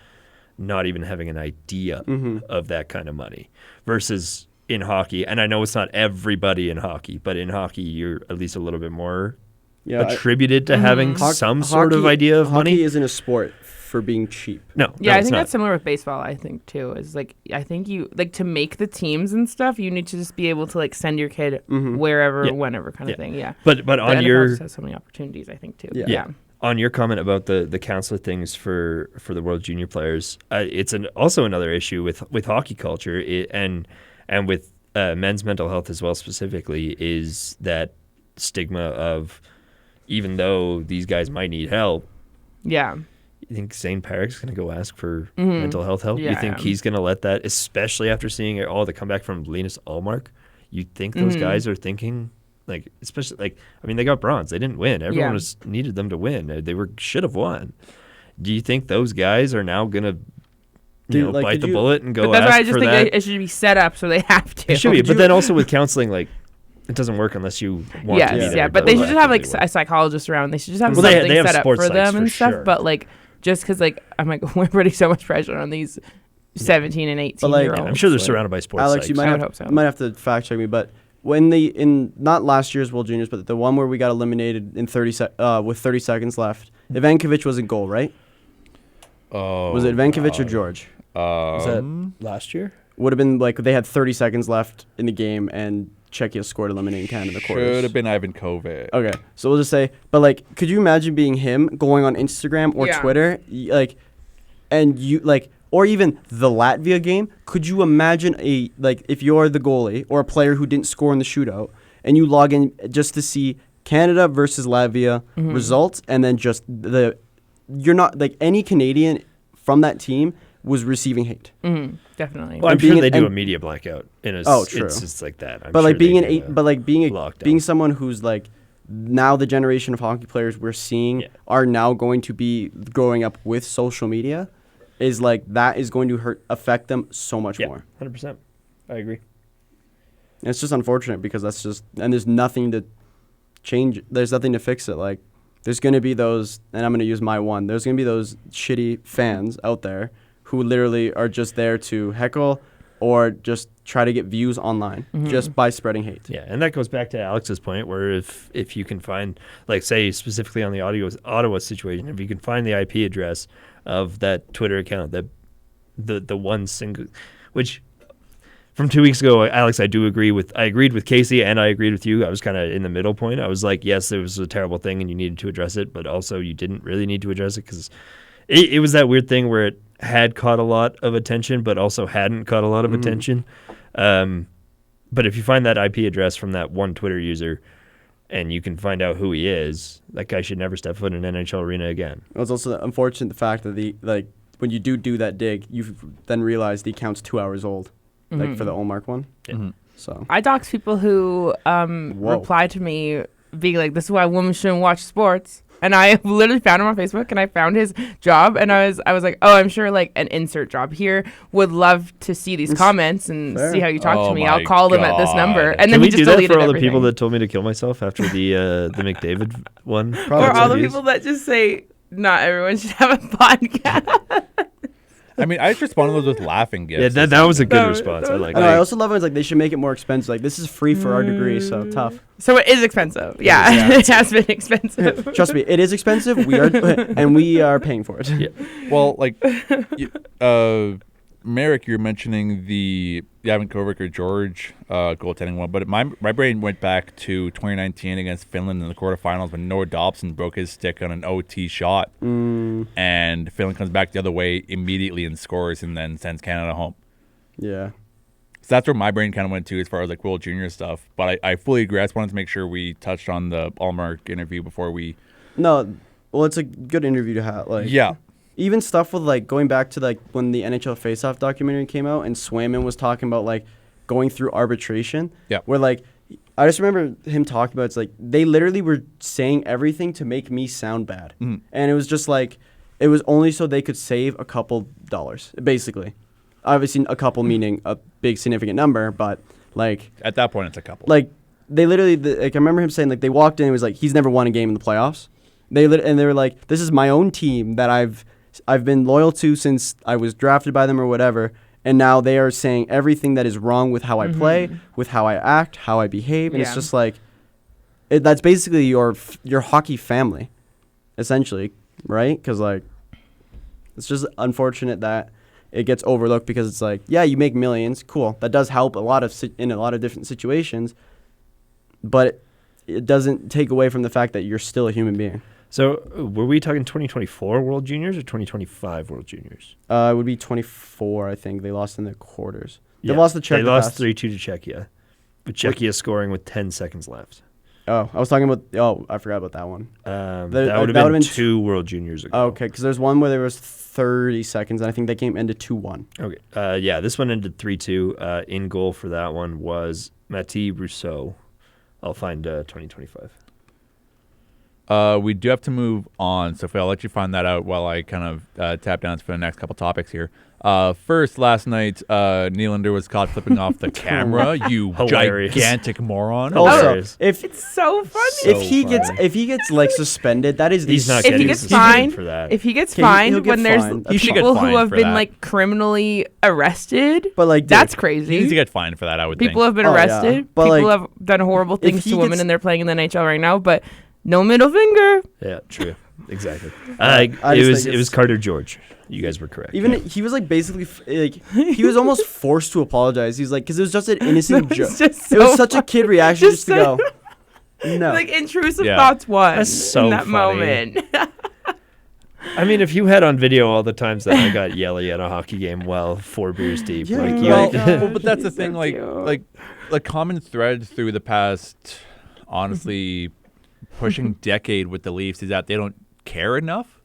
not even having an idea of that kind of money versus in hockey. And I know it's not everybody in hockey, but in hockey, you're at least a little bit more attributed to having some sort of idea of money. Hockey isn't a sport for being cheap. No. Yeah, no, I think not. that's similar with baseball. I think too is like I think you like to make the teams and stuff. You need to just be able to like send your kid wherever, whenever, kind of thing. Yeah. But The on NFL your just has so many opportunities. I think too. Yeah. on your comment about the council things for the World Junior players, it's also another issue with hockey culture and with men's mental health as well specifically is that stigma of even though these guys might need help. Yeah. You think Zane Parek's going to go ask for mental health help? Yeah, You think he's going to let that, especially after seeing all the comeback from Linus Ullmark? You think those guys are thinking, like, especially, like, I mean, they got bronze. They didn't win. Everyone needed them to win. They should have won. Do you think those guys are now going to bite the bullet and go but that's why I ask just for think that? it should be set up so they have to. It should be, but then also with counseling, like, it doesn't work unless you want to be there. Yeah, but they should just have like a psychologist around. They should just have Well, something they have set up sports for them psychs and for stuff. sure. But like, just because like I'm like we're putting so much pressure on these 17 and 18 like, year olds. I'm sure they're surrounded by sports Alex, psychs. you I would hope so. might have to fact check me, but when in not last year's World Juniors, but the one where we got eliminated in with 30 seconds left, Ivankovic was in goal, right? Oh, Was it Ivankovic or George? Was that last year? Would have been like they had 30 seconds left in the game and Czechia scored eliminating Canada in the quarters. Should have been Ivan Kovic. Okay, so we'll just say, but like, could you imagine being him going on Instagram or Twitter, or even the Latvia game? Could you imagine if you're the goalie or a player who didn't score in the shootout and you log in just to see Canada versus Latvia results, and then just you're not like any Canadian from that team was receiving hate. Definitely. Well, I'm being sure they do and- a media blackout in a true. instance like that. I'm But sure like being they do a being lockdown. someone who's like now the generation of hockey players we're seeing are now going to be growing up with social media is like that is going to affect them so much more. 100%. I agree. And it's just unfortunate because that's just and there's nothing to change. There's nothing to fix it. Like there's going to be those, and I'm going to use my one. There's going to be those shitty fans out there who literally are just there to heckle or just try to get views online just by spreading hate. Yeah, and that goes back to Alex's point where if you can find, like, say, specifically on the Ottawa situation, if you can find the IP address of that Twitter account, that the one single, which from 2 weeks ago, Alex, I agreed with Casey and I agreed with you. I was kind of in the middle point. I was like, yes, it was a terrible thing and you needed to address it, but also you didn't really need to address it because it was that weird thing where it had caught a lot of attention, but also hadn't caught a lot of attention. But if you find that IP address from that one Twitter user and you can find out who he is, that guy should never step foot in an NHL arena again. It was also unfortunate the fact that when you do that dig, you then realize the account's 2 hours old, like for the Olmark one. Yeah. So I dox people who reply to me being like, "This is why women shouldn't watch sports." And I literally found him on Facebook and I found his job and I was like, oh, I'm sure like an insert job here would love to see these comments and see how you talk to me. I'll call them at this number. And then Can he we just do that deleted for all the everything. people that told me to kill myself after the McDavid one? Or all the people that just say not everyone should have a podcast. I mean, I just responded to those with laughing gifts. Yeah, that was a good response. I like I that. also love it. It's like they should make it more expensive. Like this is free for our degree, so tough. So it is expensive. Yeah, it has been expensive. Trust me, it is expensive. We are paying for it. Yeah. Well, like, Marek, you're mentioning the Ivan Kovic or George goaltending one, but my brain went back to 2019 against Finland in the quarterfinals when Noah Dobson broke his stick on an OT shot, and Finland comes back the other way immediately and scores, and then sends Canada home. Yeah. So that's where my brain kind of went to as far as like World Junior stuff. But I fully agree. I just wanted to make sure we touched on the Allmark interview before we. No, well, it's a good interview to have. Like, yeah. Even stuff with like going back to like when the NHL Faceoff documentary came out and Swayman was talking about like going through arbitration. Yeah. Where like I just remember him talking about it's like they literally were saying everything to make me sound bad, and it was just like it was only so they could save a couple dollars, basically. Obviously, a couple meaning a big significant number, but like At that point, it's a couple. like they literally like I remember him saying like they walked in and it was like he's never won a game in the playoffs. They were like, this is my own team that I've been loyal to since I was drafted by them or whatever. And now they are saying everything that is wrong with how I play, with how I act, how I behave. And it's just like, that's basically your hockey family, essentially, right? Because, like, it's just unfortunate that it gets overlooked because it's like, yeah, you make millions. Cool. That does help in a lot of different situations. But it doesn't take away from the fact that you're still a human being. So, were we talking 2024 World Juniors or 2025 World Juniors? It would be 24, I think. They lost in the quarters. They lost the Czech. They lost 3-2 to Czechia, with Czechia scoring with 10 seconds left. Oh, I was talking about. Oh, I forgot about that one. That would have been 2 World Juniors ago. Oh, okay, because there's one where there was 30 seconds, and I think that game ended 2-1. Okay. Yeah, this one ended 3-2. In goal for that one was Mathieu Rousseau. I'll find 2025. We do have to move on, Sophie. I'll let you find that out while I kind of tap down for the next couple topics here. First, last night, Nylander was caught flipping off the camera. You Hilarious. gigantic moron. Also, if It's so funny. if he gets like suspended, that is He's not if he getting gets suspended fined for that. if he gets Okay, he'll fined get when there's fined. He should get people who fined have for been that. like criminally arrested, But like, that's dude, crazy. He needs to get fined for that, I would People think. have been Oh, yeah. arrested. But, People like, have done horrible if things he to women gets- and they're playing in the NHL right now, but no middle finger. Yeah, true. Exactly. I it just was think it was it's- Carter George. You guys were correct. even he was like basically like he was almost forced to apologize. He's like because it was just an innocent joke. It's just It was so such a funny. kid reaction just to so- go. No. Like intrusive Yeah. thoughts won That's so in that funny. moment. I mean, if you had on video all the times that I got yelly at a hockey game while 4 beers deep, Yeah. like Well, you, but that's the He's thing. so Like, cute. the common thread through the past, honestly, pushing decade with the Leafs is that they don't care enough.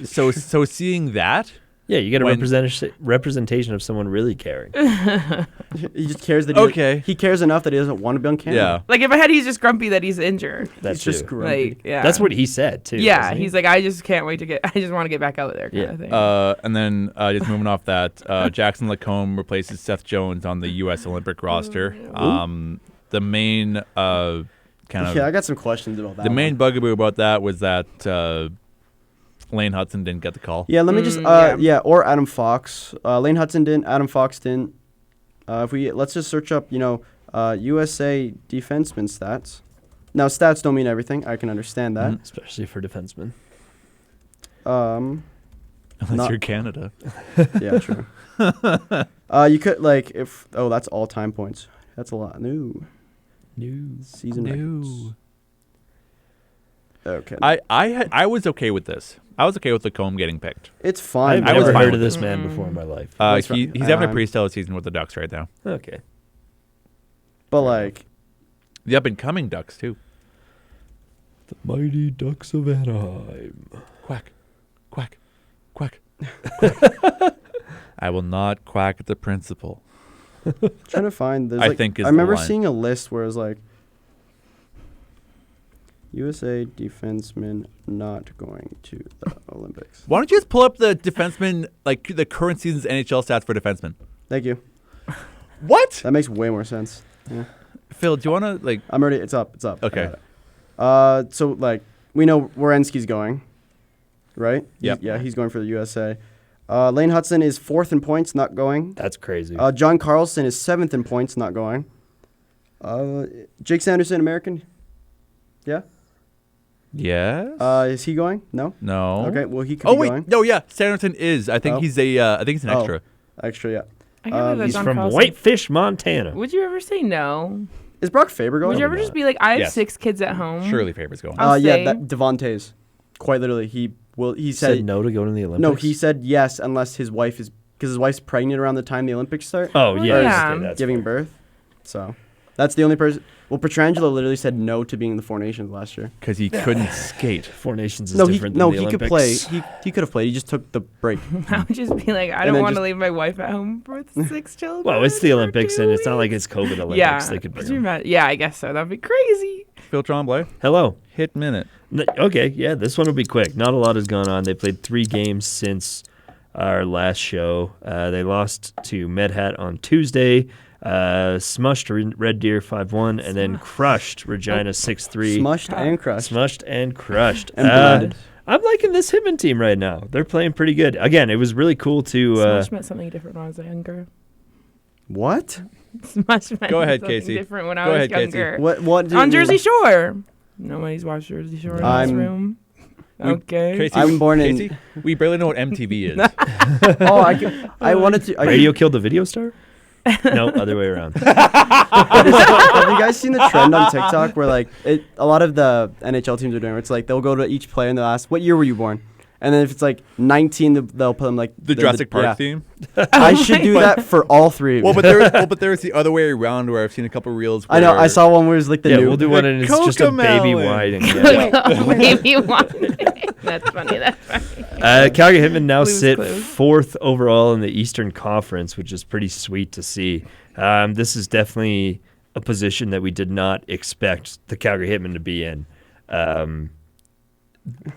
So seeing that, yeah, you get a When- representation of someone really caring. He just cares that he cares enough that he doesn't want to be on camera. yeah. Like if I had, he's just grumpy that he's injured. That's He's just true. grumpy. Like yeah, That's what he said too. Yeah, wasn't he? he's like, I just can't wait to get. I just want to get back out there, kind Yeah. of thing. And then just moving off that, Jackson Lacombe replaces Seth Jones on the U.S. Olympic roster. The main kind of Yeah, I got some questions about that. the main one. bugaboo about that was that Lane Hudson didn't get the call. Yeah, let me just yeah. or Adam Fox. Lane Hudson didn't. Adam Fox didn't. Let's just search up USA defenseman stats. Now stats don't mean everything. I can understand that. especially for defensemen. Unless Not- you're Canada. Yeah, true. You could like if that's all time points. That's a lot. No. Season records. Okay. I was okay with this. I was okay with Lacombe getting picked. It's fine. I've I was never fine heard with of this man before in my life. That's right. He's having a I'm- pre-stellar season with the Ducks right now. Okay. But like The up-and-coming Ducks, too. The mighty Ducks of Anaheim. Quack, quack, quack. I will not quack at the principal. trying to find there's I like, think is I remember the line. seeing a list where it was like USA defensemen not going to the Olympics. Why don't you just pull up the defenseman, like the current season's NHL stats for defensemen? Thank you. What? That makes way more sense. Yeah. Phil, do you want to, like... I'm already it's up. I Okay. got it. So like we know Werenski's going, right? Yep. He's going for the USA. Lane Hudson is 4th in points, not going. That's crazy. John Carlson is 7th in points, not going. Jake Sanderson, American. Yeah. Yes? Is he going? No. no. Okay. Well, he could Oh, be wait. going. No, yeah. Sanderson is. I think Oh. he's I think he's an Oh. extra. Extra, yeah. I can't believe that He's John from Carlson- Whitefish, Montana. Would you ever say no? Is Brock Faber going? Would you ever just be like, I have Yes. 6 kids at home? Shirley Faber's going. I'll Yeah, say- that Devontae's. Quite literally, he said said no to going to the Olympics. no. He said yes unless his wife is because his wife's pregnant around the time the Olympics start, Oh yeah, yeah. okay, that's giving fair. birth. So that's the only person. Well, Petrangelo literally said no to being in the Four Nations last year. Because he couldn't skate. Four Nations is No, different than the he Olympics. could play. He could have played. He just took the break. I would just be like, I And don't then want to just- leave my wife at home with 6 children. Well, it's the for Olympics, 2 and it's not like weeks. it's COVID Olympics. Yeah, They could bring could you them. imagine? Yeah, I guess so. That'd be crazy. Phil Tremblay, Hello. hit minute. Okay, yeah, this one will be quick. Not a lot has gone on. They played 3 games since our last show. They lost to Medhat on Tuesday, smushed Red Deer 5-1, and then crushed Regina 6-3. Smushed and crushed. Smushed and crushed. And blended. I'm liking this Hitman team right now. They're playing pretty good. Again, it was really cool to. Smush meant something different when I was younger. What? Smush meant Go ahead, something Casey. different when I Go was ahead, Casey. younger. What? did On you- Jersey Shore. Nobody's watched Jersey Shore in this I'm- room. Okay. Casey, I'm born in- Casey, we barely know what MTV is. I wanted to. Radio killed the video star? No, other way around. Have you guys seen the trend on TikTok where like a lot of the NHL teams are doing? Where it's like they'll go to each player and they'll ask, "What year were you born?" And then if it's like 19, they'll put them like The Jurassic Park yeah. theme. I should do that for all 3 of you. But there's the other way around where I've seen a couple reels. I know. where- I saw one where it's like the Yeah, new. we'll do one, and it's just a baby Cocomelon. wide. And Maybe one. That's funny. That's funny. Calgary Hitmen now Blue's sit Clues. 4th overall in the Eastern Conference, which is pretty sweet to see. This is definitely a position that we did not expect the Calgary Hitmen to be in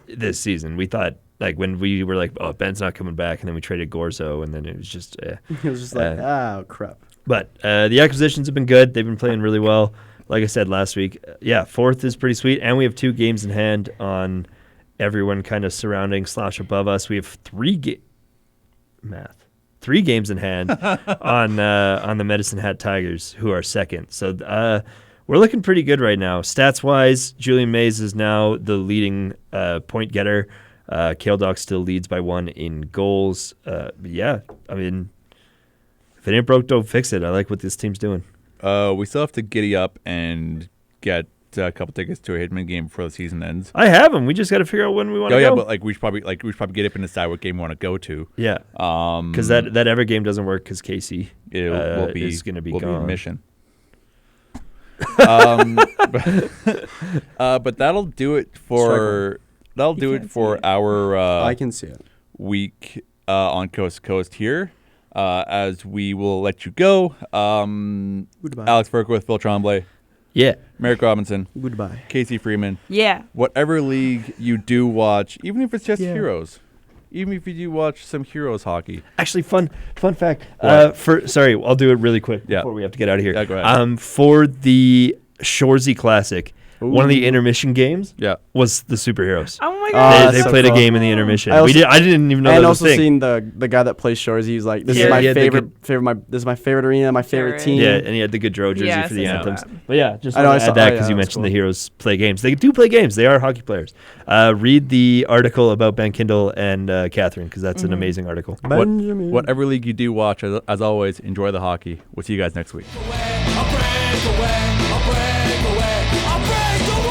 this season. We thought, like, when we were like, oh, Ben's not coming back, and then we traded Gorzo, and then it was just... It was just like, oh crap. But the acquisitions have been good. They've been playing really well. Like I said last week, 4th is pretty sweet, and we have 2 games in hand on everyone kind of surrounding / above us. We have 3 games in hand on the Medicine Hat Tigers, who are 2nd. So we're looking pretty good right now. Stats-wise, Julian Mays is now the leading point getter. Kale Dock still leads by 1 in goals. Yeah, I mean, if it ain't broke, don't fix it. I like what this team's doing. We still have to giddy up and get a couple tickets to a Hitman game before the season ends. I have them. We just got to figure out when we want to Oh yeah, go. but like we should probably get up and decide what game we want to go to. Yeah, because that ever game doesn't work because Casey is going to be gone. Be mission. But that'll do it for can't see it. our I can see it. week on Coast to Coast here. As we will let you go. Goodbye. Alex Berkowitz, Phil Tremblay, Yeah. Merrick Robinson, Goodbye. Casey Freeman. Yeah. Whatever league you do watch, even if it's just Yeah. Heroes, even if you do watch some Heroes hockey. Actually, fun fact. What? Sorry, I'll do it really quick Yeah. before we have to get out of here. Yeah, go ahead. For the Shoresy Classic, one of the intermission games Yeah. was the superheroes. Oh my Ah, god. They that's so played cool. a game in the intermission. I also- I didn't even know And that was also a thing. seen the guy that plays Shores. He's like, this Yeah, is my yeah, the this is my favorite arena, my favorite team. Yeah, and he had the Gaudreau jersey Yes, for the I saw anthems. that. But yeah, just I know, want to I saw- add that oh, because yeah, you that's mentioned cool. the Heroes play games. They do play games. They are hockey players. Read the article about Ben Kindle and Catherine because that's an amazing article. Benjamin. Whatever league you do watch, as always, enjoy the hockey. We'll see you guys next week. I'll break away, I'll break away, I'll break away.